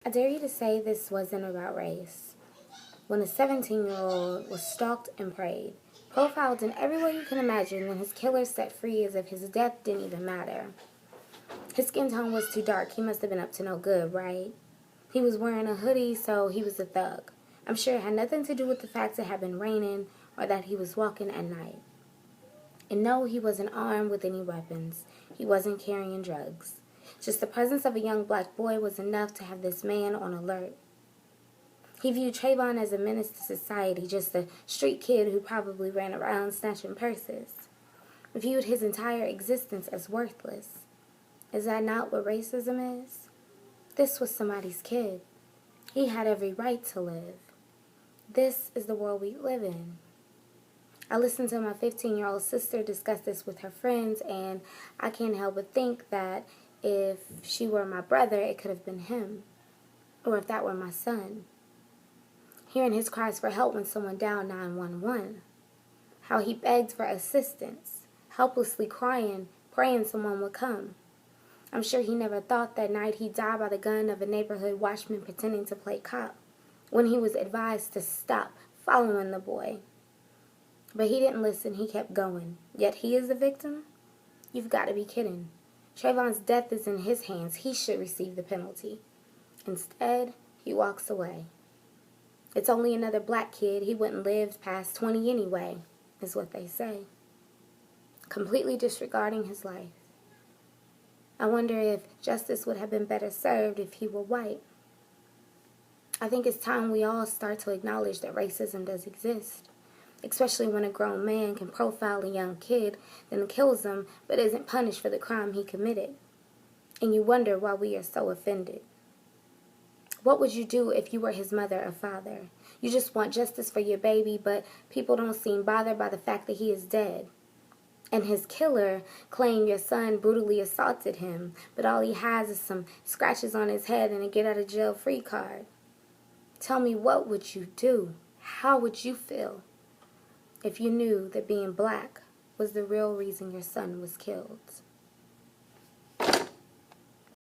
I dare you to say this wasn't about race. When a 17-year-old was stalked and preyed, profiled in every way you can imagine, then his killer set free as if his death didn't even matter. His skin tone was too dark. He must have been up to no good, right? He was wearing a hoodie, so he was a thug. I'm sure it had nothing to do with the fact it had been raining or that he was walking at night. And no, he wasn't armed with any weapons. He wasn't carrying drugs. Just the presence of a young black boy was enough to have this man on alert. He viewed Trayvon as a menace to society, just a street kid who probably ran around snatching purses. Viewed his entire existence as worthless. Is that not what racism is? This was somebody's kid. He had every right to live. This is the world we live in. I listened to my 15-year-old sister discuss this with her friends, and I can't help but think that if she were my brother, it could have been him. Or if that were my son. Hearing his cries for help when someone dialed 911. How he begged for assistance, helplessly crying, praying someone would come. I'm sure he never thought that night he'd die by the gun of a neighborhood watchman pretending to play cop, when he was advised to stop following the boy. But he didn't listen, he kept going. Yet he is the victim? You've got to be kidding. Trayvon's death is in his hands. He should receive the penalty. Instead, he walks away. It's only another black kid. He wouldn't live past 20 anyway, is what they say. Completely disregarding his life. I wonder if justice would have been better served if he were white. I think it's time we all start to acknowledge that racism does exist, especially when a grown man can profile a young kid, then kills him, but isn't punished for the crime he committed. And you wonder why we are so offended. What would you do if you were his mother or father? You just want justice for your baby, but people don't seem bothered by the fact that he is dead. And his killer claimed your son brutally assaulted him, but all he has is some scratches on his head and a get-out-of-jail-free card. Tell me, what would you do? How would you feel if you knew that being black was the real reason your son was killed?